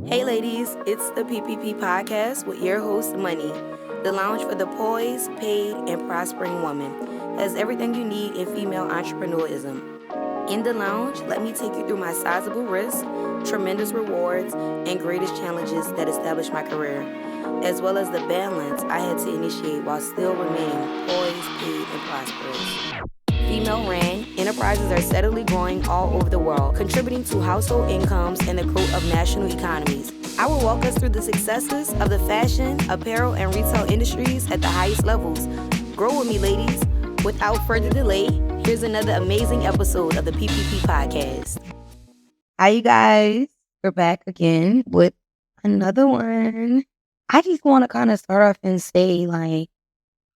Hey ladies, it's the PPP Podcast with your host Moneyy, the lounge for the poised, paid, and prospering woman. Has everything you need in female entrepreneurism. In the lounge, let me take you through my sizable risks, tremendous rewards, and greatest challenges that established my career, as well as the balance I had to initiate while still remaining poised, paid, and prosperous. Female-ran enterprises are steadily growing all over the world, contributing to household incomes and the growth of national economies. I will walk us through the successes of the fashion, apparel, and retail industries at the highest levels. Grow with me, ladies. Without further delay, here's another amazing episode of the PPP Podcast. Hi, you guys. We're back again with another one. I just want to kind of start off and say,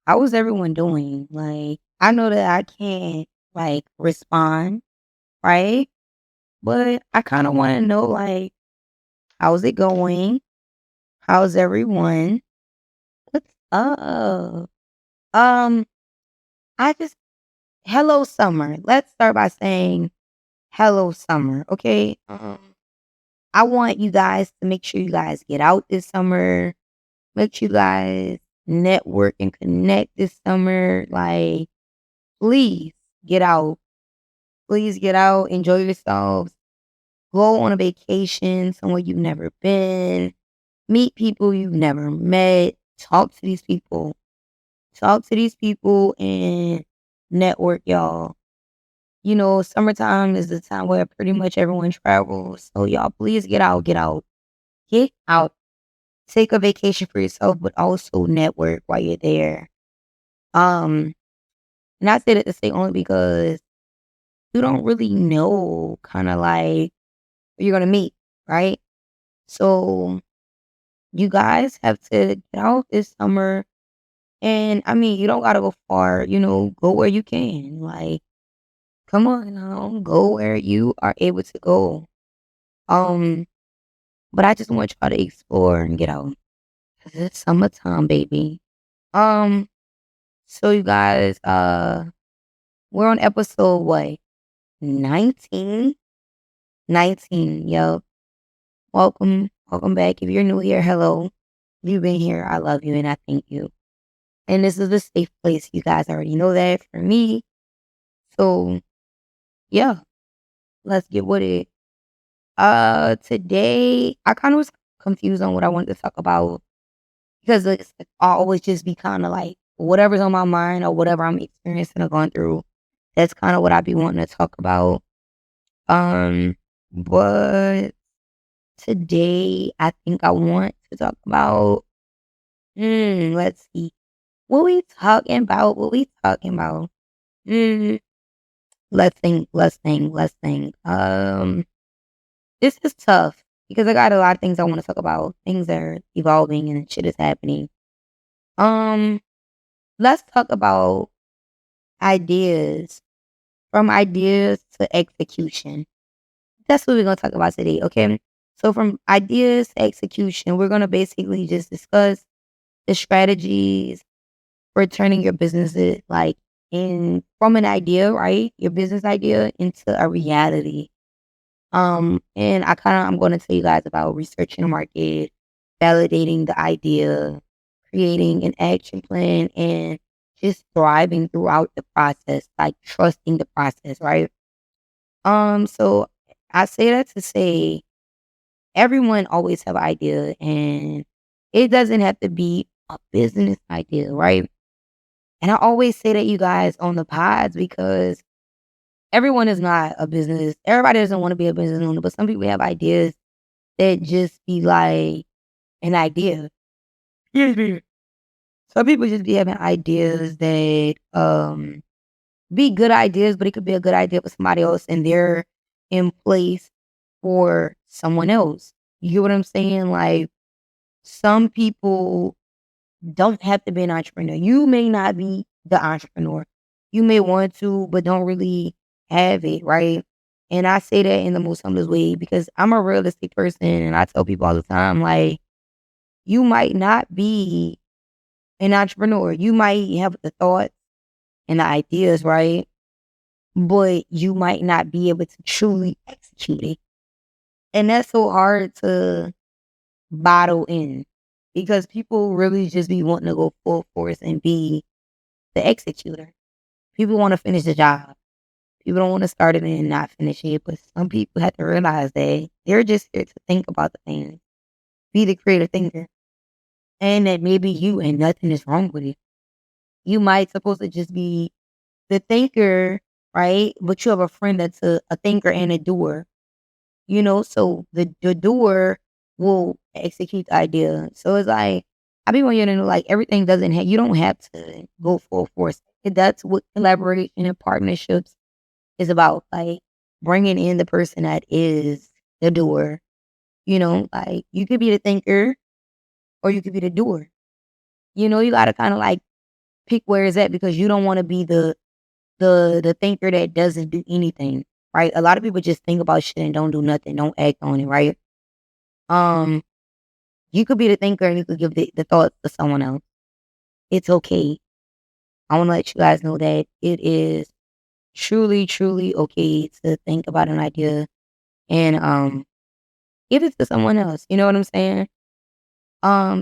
how is everyone doing? I know that I can't, respond, right? But I kind of want to know, how's it going? How's everyone? What's up? Um, I just, hello, summer. Let's start by saying hello, summer, okay? I want you guys to make sure you guys get out this summer. Make sure you guys network and connect this summer. Please get out. Please get out. Enjoy yourselves. Go on a vacation somewhere you've never been. Meet people you've never met. Talk to these people. Talk to these people and network, y'all. You know, summertime is the time where pretty much everyone travels. So y'all, please get out, get out. Get out. Take a vacation for yourself, but also network while you're there. And I say that to say only because you don't really know kind of who you're gonna meet, right? So you guys have to get out this summer. And I mean, you don't gotta go far, go where you can. Come on now, go where you are able to go. Um, but I just want y'all to explore and get out. 'Cause it's summertime, baby. Um, so you guys, we're on episode what? 19? 19, yo. Welcome back. If you're new here, hello. If you've been here, I love you and I thank you. And this is a safe place. You guys already know that for me. So yeah, let's get with it. Today I kind of was confused on what I wanted to talk about because I always just be kind of whatever's on my mind or whatever I'm experiencing or going through. That's kind of what I be wanting to talk about. But today I think I want to talk about. Let's see. What we talking about? What we talking about? Mm, let's think. Let's think. Let's think. This is tough because I got a lot of things I want to talk about. Things that are evolving and shit is happening. Um, let's talk about ideas. From ideas to execution. That's what we're gonna talk about today. Okay. So from ideas to execution, we're gonna basically just discuss the strategies for turning your businesses in from an idea, right? Your business idea into a reality. And I'm gonna tell you guys about researching the market, validating the idea, creating an action plan, and just thriving throughout the process, trusting the process, right? So I say that to say everyone always have an idea and it doesn't have to be a business idea, right? And I always say that you guys on the pods because everyone is not a business. Everybody doesn't want to be a business owner, but some people have ideas that just be like an idea. Mhm. Some people just be having ideas that be good ideas, but it could be a good idea for somebody else and they're in place for someone else. You get what I'm saying? Some people don't have to be an entrepreneur. You may not be the entrepreneur. You may want to, but don't really have it, right? And I say that in the most humblest way because I'm a realistic person and I tell people all the time, you might not be an entrepreneur. You might have the thoughts and the ideas, right? But you might not be able to truly execute it. And that's so hard to bottle in, because people really just be wanting to go full force and be the executor. People want to finish the job. People don't want to start it and not finish it. But some people have to realize that they're just here to think about the things, be the creative thinker, and that maybe you and nothing is wrong with it. You might supposed to just be the thinker, right? But you have a friend that's a thinker and a doer, so the doer will execute the idea. So it's like, I be wanting you to know, like, everything doesn't have, you don't have to go full force. That's what collaboration and partnerships is about, like bringing in the person that is the doer. Like, you could be the thinker or you could be the doer. You got to kind of like pick where it's at, because you don't want to be the thinker that doesn't do anything, right? A lot of people just think about shit and don't do nothing, don't act on it, right? You could be the thinker and you could give the thoughts to someone else. It's okay. I want to let you guys know that it is truly, truly okay to think about an idea and give it to someone else. You know what I'm saying?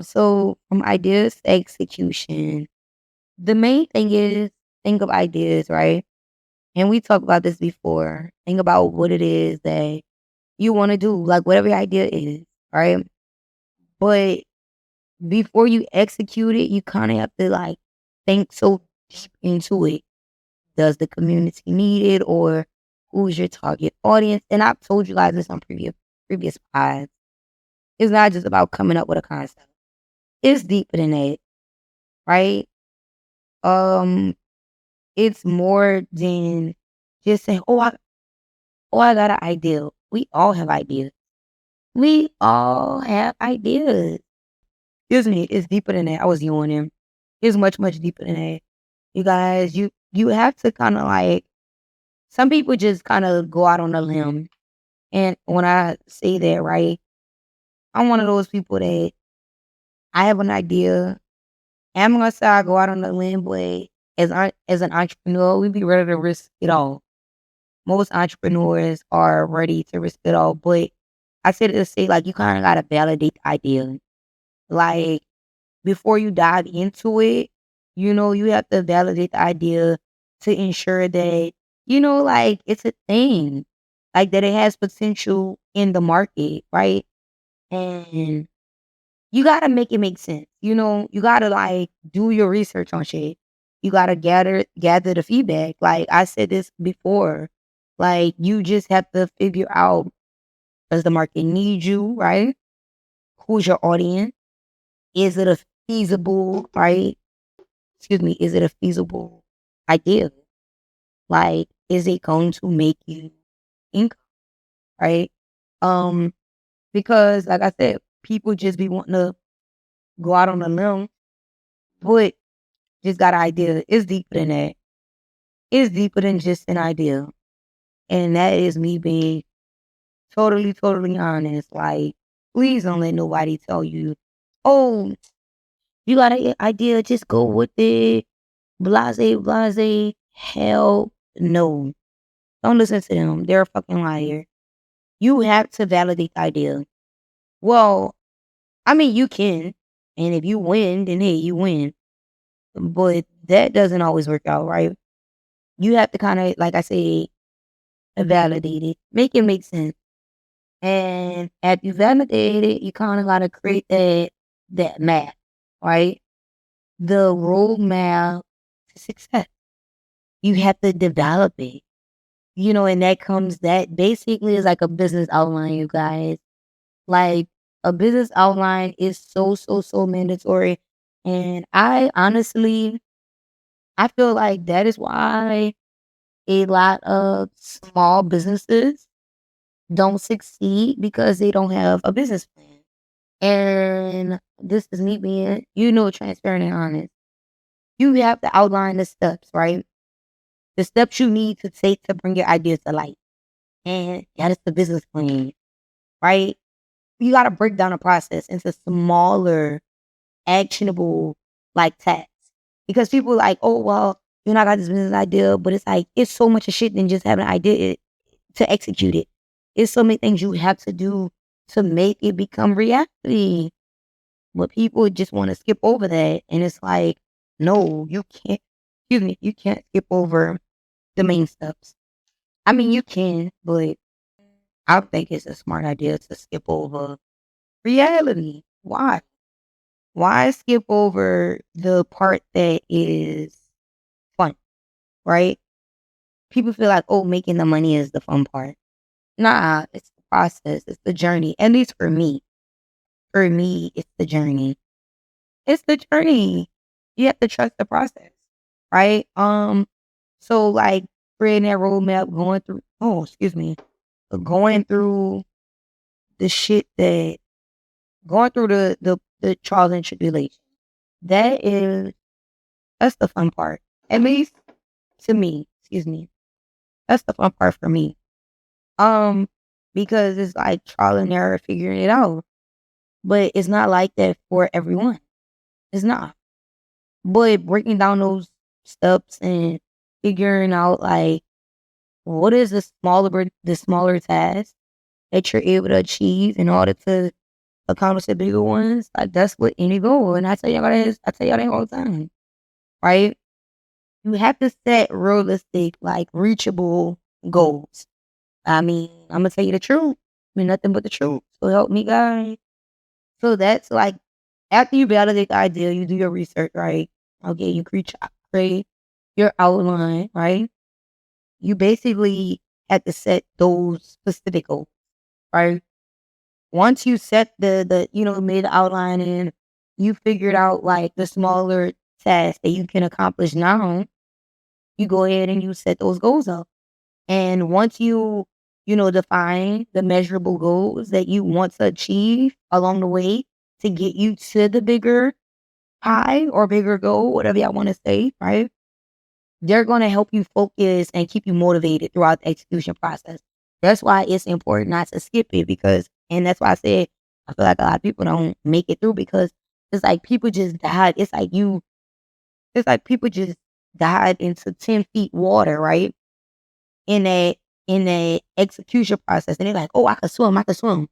So from ideas to execution, the main thing is think of ideas, right? And we talked about this before. Think about what it is that you want to do, like whatever your idea is, right? But before you execute it, you kind of have to like think so deep into it. Does the community need it, or who's your target audience? And I've told you guys this on previous pods. It's not just about coming up with a concept. It's deeper than that, right? Um, it's more than just saying, I got an idea. We all have ideas. We all have ideas. Excuse me, it's deeper than that. I was yawning. It's much, much deeper than that. You guys, you have to kind of like, some people just kind of go out on a limb. And when I say that, right, I'm one of those people that I have an idea. And I'm going to say I go out on a limb, but as an entrepreneur, we be ready to risk it all. Most entrepreneurs are ready to risk it all. But I said to say, like, you kind of got to validate the idea. Like, before you dive into it, you have to validate the idea to ensure that, like, it's a thing, like that it has potential in the market, right? And you got to make it make sense. You got to like do your research on shit. You got to gather the feedback. Like I said this before, like you just have to figure out, does the market need you, right? Who's your audience? Is it a feasible, right? Excuse me, is it a feasible idea? Like, is it going to make you income, right? Because like I said, people just be wanting to go out on a limb, but just got an idea. It's deeper than that. It's deeper than just an idea. And that is me being totally, totally honest. Like, please don't let nobody tell you, oh, you got an idea, just go with it. Blase, blase. Hell no. Don't listen to them. They're a fucking liar. You have to validate the idea. Well, I mean, you can. And if you win, then hey, you win. But that doesn't always work out, right? You have to kind of, like I say, validate it. Make it make sense. And after you validate it, you kind of got to create that map, right? The roadmap to success. You have to develop it. And that basically is like a business outline, you guys. Like, a business outline is so, so, so mandatory. And I feel like that is why a lot of small businesses don't succeed, because they don't have a business plan. And this is me being, transparent and honest. You have to outline the steps, right? The steps you need to take to bring your ideas to life. And that is the business plan, right? You got to break down the process into smaller, actionable, like, tasks. Because people are like, oh, well, I got this business idea, but it's like, it's so much of shit than just having an idea to execute it. It's so many things you have to do to make it become reality. But people just want to skip over that. And it's like, no, you can't, you can't skip over the main steps. I mean, you can, but I think it's a smart idea to skip over reality. Why? Why skip over the part that is fun, right? People feel like, oh, making the money is the fun part. Nah, it's the process. It's the journey. At least for me. For me, it's the journey. It's the journey. You have to trust the process, right? So like creating that roadmap, going through the shit that, going through the trials and tribulations. That's the fun part. At least to me, that's the fun part for me. Because it's like trial and error figuring it out. But it's not like that for everyone. It's not. But breaking down those steps and figuring out like what is the smaller task that you're able to achieve in order to accomplish the bigger ones, like that's what any goal. And I tell y'all that all the time. Right? You have to set realistic, like reachable goals. I mean, I'm gonna tell you the truth. I mean nothing but the truth. So help me God. So that's like after you validate the idea, you do your research, right? Okay, you create your outline, right? You basically have to set those specific goals, right? Once you set made the outline and you figured out like the smaller tasks that you can accomplish now, you go ahead and you set those goals up. And once define the measurable goals that you want to achieve along the way to get you to the bigger pie or bigger goal, whatever y'all want to say, right? They're going to help you focus and keep you motivated throughout the execution process. That's why it's important not to skip it and that's why I said, I feel like a lot of people don't make it through because it's like people just died. It's like people just died into 10 feet water, right? In a execution process. And they're like, oh, I can swim.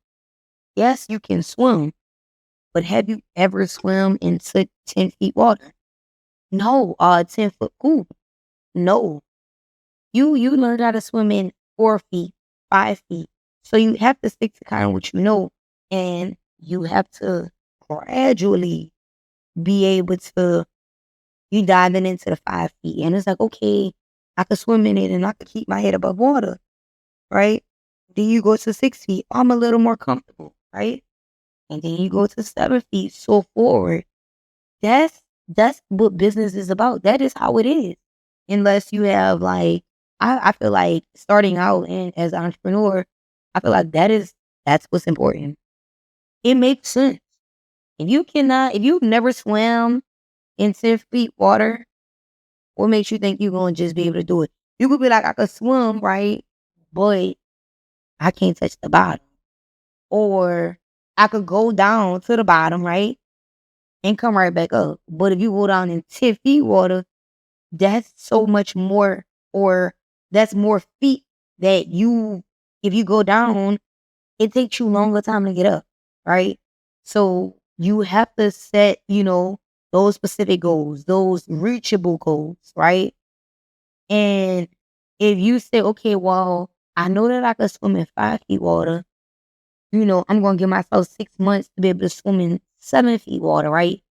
Yes, you can swim. But have you ever swum into 10 feet water? No, 10-foot pool. No. You learned how to swim in 4 feet, 5 feet. So you have to stick to kind of what you know. And you have to gradually be able to you diving into the 5 feet. And it's like, okay, I can swim in it and I can keep my head above water. Right? Then you go to 6 feet. I'm a little more comfortable, right? And then you go to 7 feet, so forward. That's what business is about. That is how it is. Unless you have like, I feel like starting out and as an entrepreneur, I feel like that's what's important. It makes sense. If you've never swam in 10 feet water, what makes you think you're going to just be able to do it? You could be like, I could swim, right? But I can't touch the bottom. Or I could go down to the bottom, right? And come right back up. But if you go down in 10 feet water, that's so much more, or that's more feet that if you go down, it takes you longer time to get up, right? So you have to set, those specific goals, those reachable goals, right? And if you say, okay, well, I know that I can swim in 5 feet water, I'm going to give myself 6 months to be able to swim in 7 feet water, right?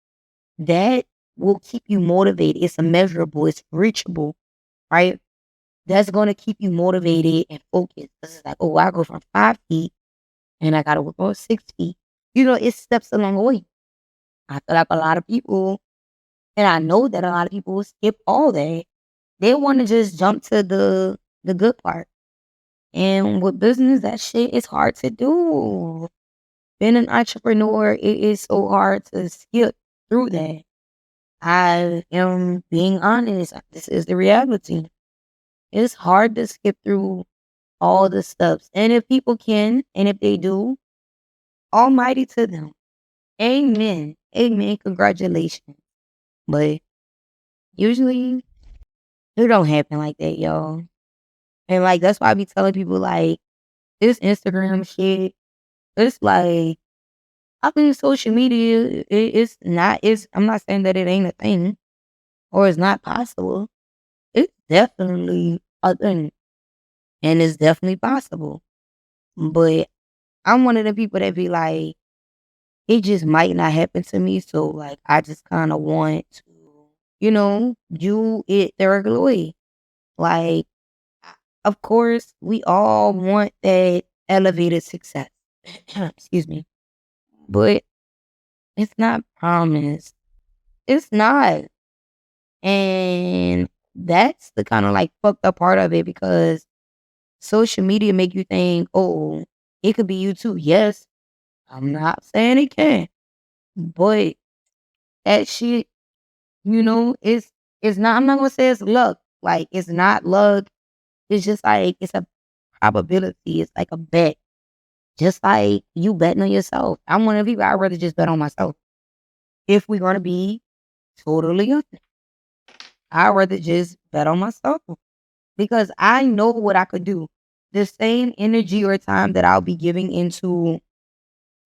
That will keep you motivated. It's measurable. It's reachable, right? That's going to keep you motivated and focused. It's like, oh, I go from 5 feet and I got to work on 6 feet. It steps along the way. I feel like a lot of people, and I know that a lot of people will skip all that. They want to just jump to the good part. And with business, that shit is hard to do. Being an entrepreneur, it is so hard to skip through that. I am being honest. This is the reality. It's hard to skip through all the steps. And if people can, and if they do, almighty to them. Amen. Amen. Congratulations. But usually it don't happen like that, y'all. And like that's why I be telling people like this Instagram shit, It's like, I think social media, I'm not saying that it ain't a thing or it's not possible. It's definitely a thing and it's definitely possible. But I'm one of the people that be like, it just might not happen to me. So like, I just kind of want to, do it the regular way. Like, of course, we all want that elevated success. Excuse me. But it's not promised. It's not. And that's the kind of like fucked up part of it because social media make you think, oh, it could be you too. Yes, I'm not saying it can, but that shit, it's not, I'm not gonna say it's luck. Like it's not luck. It's just like it's a probability. It's like a bet. Just like you betting on yourself. I'm one of the people I'd rather just bet on myself. If we're gonna be totally honest, I'd rather just bet on myself because I know what I could do. The same energy or time that I'll be giving into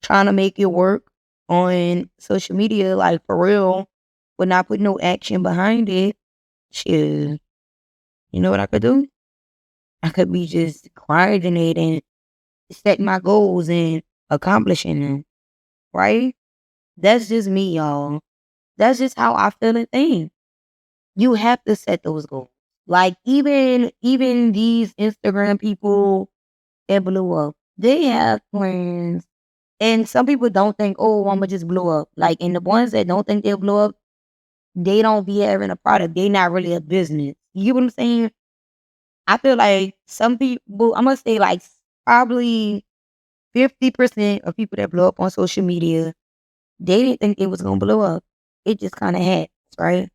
trying to make it work on social media, like for real, but not put no action behind it. Shit, you know what I could do? I could be just grinding it and setting my goals and accomplishing them, right? That's just me, y'all. That's just how I feel and think. You have to set those goals. Like even these Instagram people that blew up, they have plans. And some people don't think, oh, I'ma just blow up. Like, and the ones that don't think they'll blow up, they don't be having a product. They not really a business. You get what I'm saying? I feel like some people, I'm gonna say like probably 50% of people that blow up on social media, they didn't think it was gonna blow up. It just kind of happens, right?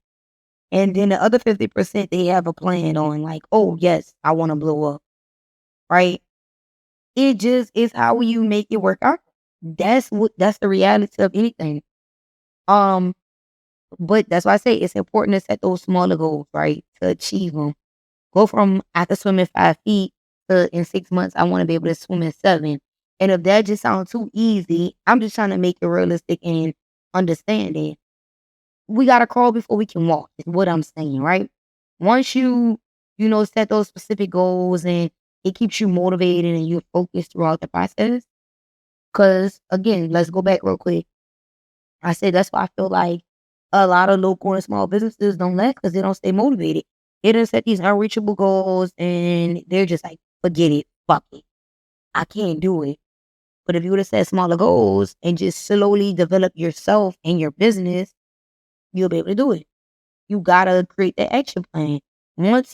And then the other 50%, they have a plan on like, oh yes, I want to blow up, right? It just is how you make it work out. That's the reality of anything. Um, but that's why I say it's important to set those smaller goals, right? To achieve them. Go from I can swim in 5 feet to in 6 months I want to be able to swim in 7. And if that just sounds too easy, I'm just trying to make it realistic and understanding. We gotta crawl before we can walk, is what I'm saying, right? Once set those specific goals and it keeps you motivated and you're focused throughout the process. Cause again, let's go back real quick. I said that's why I feel like a lot of local and small businesses don't last because they don't stay motivated. They don't set these unreachable goals and they're just like, forget it, fuck it. I can't do it. But if you would have set smaller goals and just slowly develop yourself and your business, you'll be able to do it. You gotta create the action plan. Once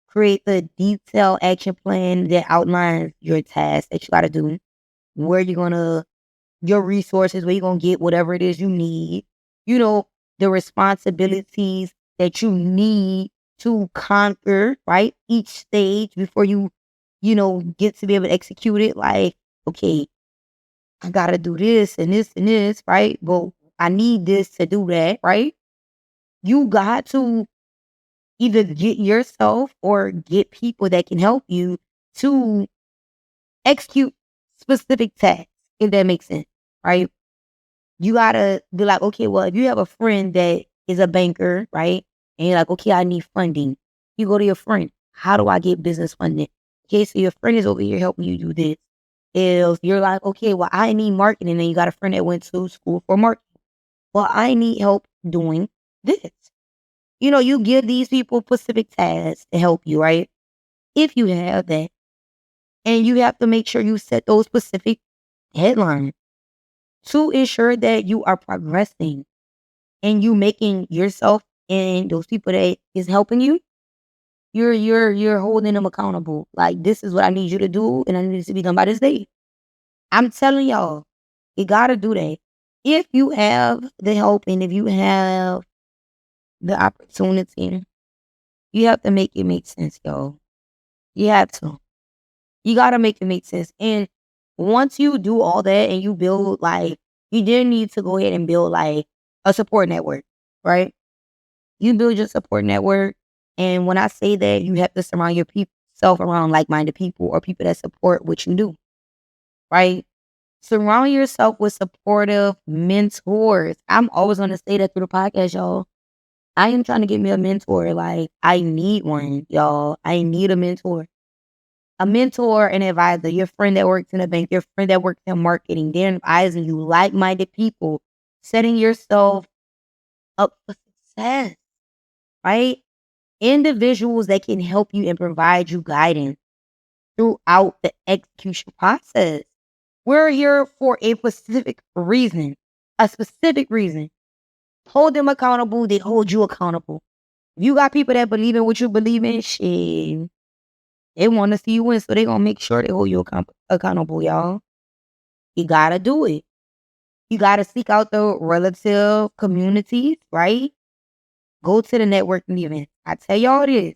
create the detailed action plan that outlines your tasks that you gotta do, where you're gonna your resources, where you're gonna get whatever it is you need, the responsibilities that you need to conquer, right? Each stage before you get to be able to execute it. Like, okay, I gotta do this and this and this, right? Well, I need this to do that, right? You got to either get yourself or get people that can help you to execute specific tasks, if that makes sense, right? You gotta be like, okay, well, if you have a friend that is a banker, right? And you're like, okay, I need funding. You go to your friend. How do I get business funding? Okay, so your friend is over here helping you do this. If you're like, okay, well, I need marketing, and you got a friend that went to school for marketing. Well, I need help doing this. You give these people specific tasks to help you, right? If you have that. And you have to make sure you set those specific headlines to ensure that you are progressing and you making yourself and those people that is helping you, you're holding them accountable. Like, this is what I need you to do, and I need it to be done by this day. I'm telling y'all, you gotta do that. If you have the help and if you have the opportunity, you have to make it make sense, y'all. You have to. You gotta make it make sense. And once you do all that and you build like you then need to go ahead and build like a support network, right? You build your support network. And when I say that, you have to surround yourself around like-minded people or people that support what you do, right? Surround yourself with supportive mentors. I'm always going to say that through the podcast, y'all. I am trying to get me a mentor. Like, I need one, y'all. I need a mentor. A mentor, an advisor, your friend that works in a bank, your friend that works in marketing, they're advising you, like-minded people, setting yourself up for success, right? Individuals that can help you and provide you guidance throughout the execution process. We're here for a specific reason. A specific reason. Hold them accountable, they hold you accountable. If you got people that believe in what you believe in, shit, they want to see you win, so they going to make sure they hold you accountable, y'all. You got to do it. You got to seek out the relative communities, right? Go to the networking event. I tell y'all this.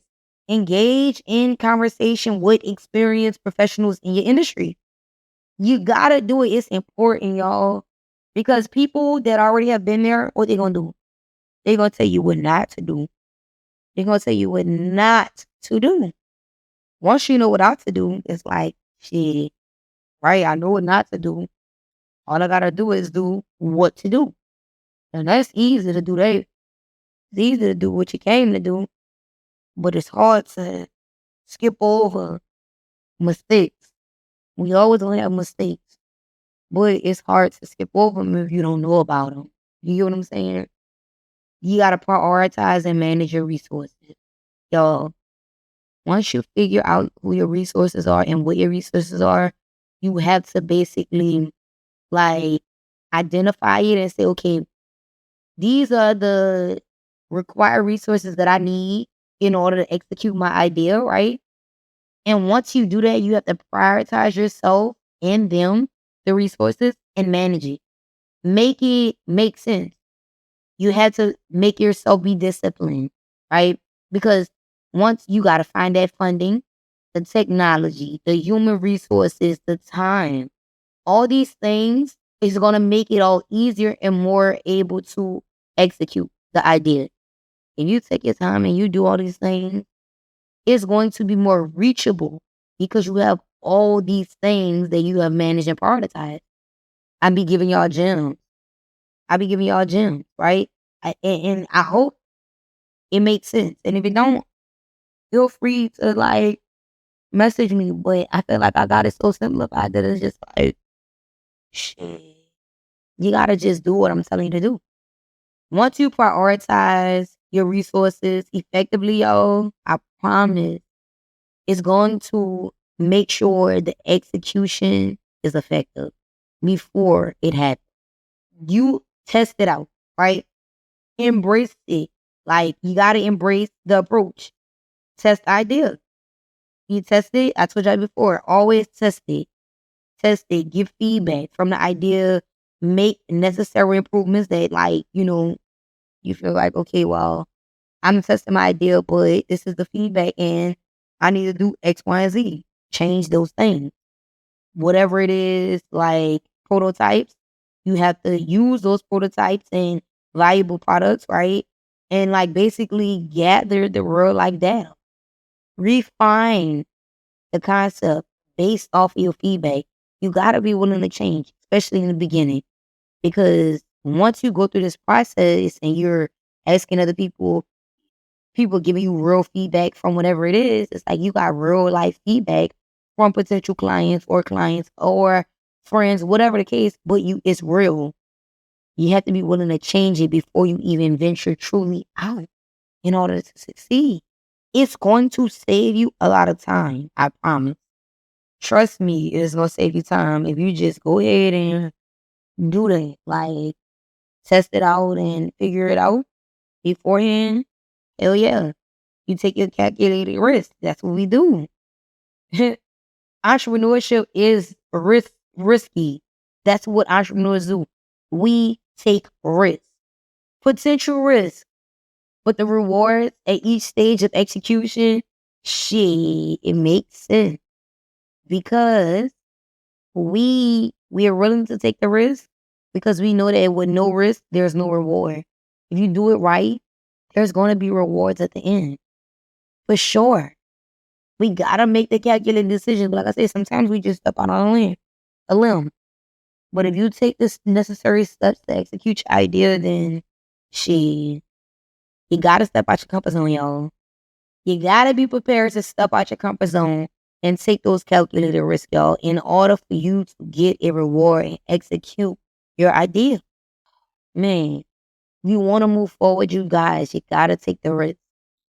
Engage in conversation with experienced professionals in your industry. You got to do it. It's important, y'all. Because people that already have been there, what they going to do? They going to tell you what not to do. They're going to tell you what not to do. Once you know what not to do, it's like, shit, right? I know what not to do. All I got to do is do what to do. And that's easy to do that. It's easy to do what you came to do. But it's hard to skip over mistakes. We always gonna have mistakes. But it's hard to skip over them if you don't know about them. You get what I'm saying? You got to prioritize and manage your resources. Y'all, once you figure out who your resources are and what your resources are, you have to basically like identify it and say, okay, these are the required resources that I need in order to execute my idea, right? And once you do that, you have to prioritize yourself and them, the resources, and manage it. Make it make sense. You have to make yourself be disciplined, right? Because once you got to find that funding, the technology, the human resources, the time, all these things is going to make it all easier and more able to execute the idea. If you take your time and you do all these things, it's going to be more reachable because you have all these things that you have managed and prioritized. I be giving y'all gems. Right? And I hope it makes sense. And if it don't, feel free to like message me. But I feel like I got it so simplified that it's just like, shit. You gotta just do what I'm telling you to do. Once you prioritize your resources effectively, y'all, I promise it's going to make sure the execution is effective before it happens. You test it out, right? Embrace it. Like, you got to embrace the approach. Test the idea. You test it. I told you before. Always test it. Test it. Give feedback from the idea. Make necessary improvements that, like, you feel like, okay, well, I'm testing my idea, but this is the feedback and I need to do X, Y, and Z. Change those things. Whatever it is, like prototypes, you have to use those prototypes and valuable products, right? And like basically gather the real life data. Refine the concept based off of your feedback. You got to be willing to change, especially in the beginning. Because once you go through this process and you're asking other people giving you real feedback from whatever it is, it's like you got real life feedback from potential clients or friends, whatever the case, but it's real. You have to be willing to change it before you even venture truly out in order to succeed. It's going to save you a lot of time, I promise. Trust me, it's going to save you time if you just go ahead and do that. Like, test it out and figure it out beforehand. Hell yeah. You take your calculated risk. That's what we do. Entrepreneurship is risky. That's what entrepreneurs do. We take risks. Potential risk. But the rewards at each stage of execution, shit, it makes sense. Because we are willing to take the risk because we know that with no risk, there's no reward. If you do it right, there's going to be rewards at the end. For sure. We got to make the calculated decision. But like I said, sometimes we just step out on a limb. But if you take the necessary steps to execute your idea, then you gotta step out your comfort zone, y'all. You gotta be prepared to step out your comfort zone and take those calculated risks, y'all, in order for you to get a reward and execute your idea. Man, you want to move forward, you guys, you gotta take the risk.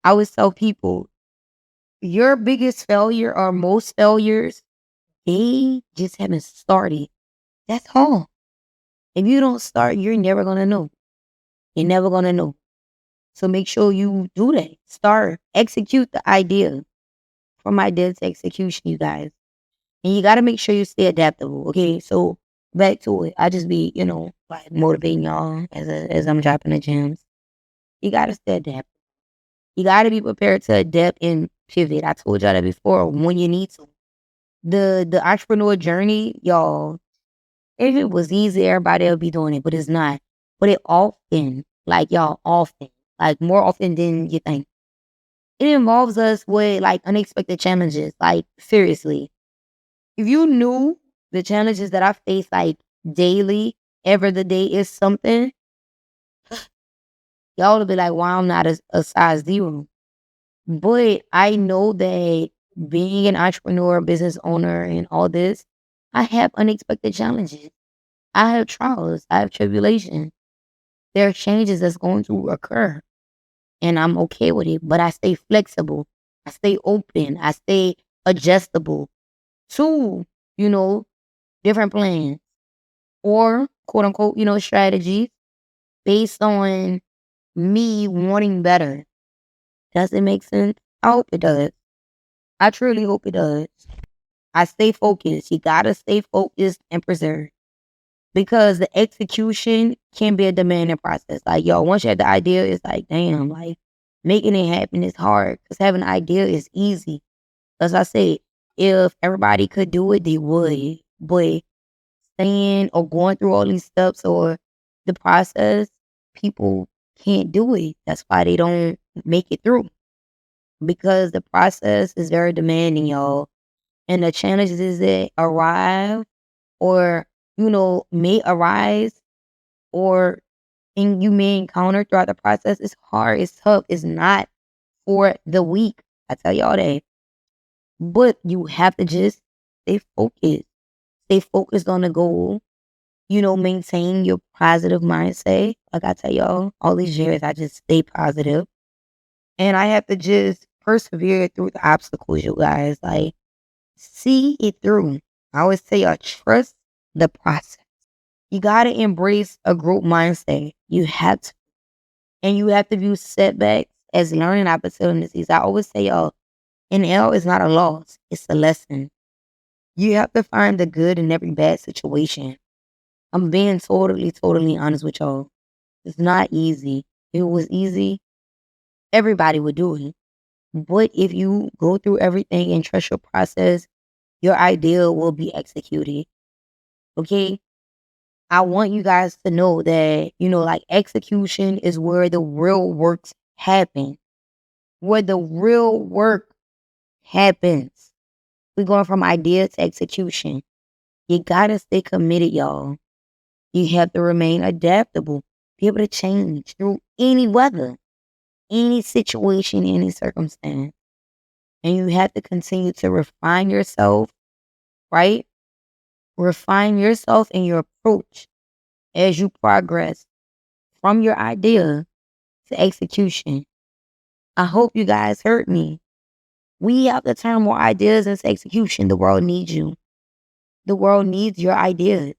I always tell people, your biggest failure or most failures, they just haven't started. That's all. If you don't start, you're never gonna know. You're never gonna know. So make sure you do that. Start, execute the idea. From idea to execution, you guys. And you gotta make sure you stay adaptable. Okay, so back to it. I just be, like motivating y'all as I'm dropping the gems. You gotta stay adaptable. You gotta be prepared to adapt and pivot. I told y'all that before when you need to. The entrepreneur journey, y'all, if it was easy, everybody would be doing it, but it's not. But it often, like y'all, often, like more often than you think. It involves us with like unexpected challenges. Like seriously, if you knew the challenges that I face like daily, every the day is something, y'all would be like, "Wow, I'm not a size zero." But I know that being an entrepreneur, business owner, and all this, I have unexpected challenges. I have trials. I have tribulations. There are changes that's going to occur, and I'm okay with it. But I stay flexible. I stay open. I stay adjustable to, different plans or quote unquote, strategies based on me wanting better. Does it make sense? I hope it does. I truly hope it does. I stay focused. You gotta stay focused and preserve. Because the execution can be a demanding process. Like, yo, once you have the idea, it's like, damn, like, making it happen is hard. Because having an idea is easy. As I said, if everybody could do it, they would. But staying or going through all these steps or the process, people can't do it. That's why they don't make it through. Because the process is very demanding, y'all. And the challenges that arrive or, may arise or and you may encounter throughout the process is hard, it's tough, it's not for the weak. I tell y'all that. But you have to just stay focused. Stay focused on the goal. Maintain your positive mindset. Like I tell y'all, all these years I just stay positive. And I have to just persevere through the obstacles, you guys. Like, see it through. I always tell y'all, trust the process. You got to embrace a growth mindset. You have to. And you have to view setbacks as learning opportunities. I always say, y'all, an L is not a loss. It's a lesson. You have to find the good in every bad situation. I'm being totally, totally honest with y'all. It's not easy. If it was easy, everybody would do it. But if you go through everything and trust your process, your idea will be executed. Okay? I want you guys to know that, like execution is where the real works happen. Where the real work happens. We're going from idea to execution. You gotta stay committed, y'all. You have to remain adaptable. Be able to change through any weather, any situation, any circumstance. And you have to continue to refine yourself, right? Refine yourself in your approach as you progress from your idea to execution. I hope you guys heard me. We have to turn more ideas into execution. The world needs you. The world needs your ideas.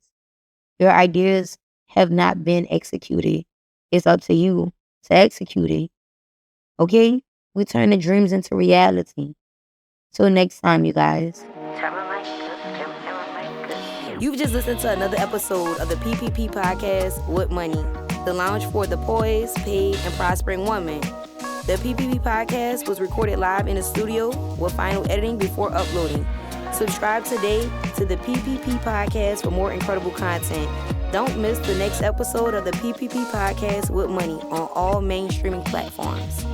Your ideas have not been executed. It's up to you to execute it. Okay? We turn the dreams into reality. Till next time, you guys. You've just listened to another episode of the PPP Podcast with Money, the lounge for the poised, paid, and prospering woman. The PPP Podcast was recorded live in the studio with final editing before uploading. Subscribe today to the PPP Podcast for more incredible content. Don't miss the next episode of the PPP Podcast with Money on all main streaming platforms.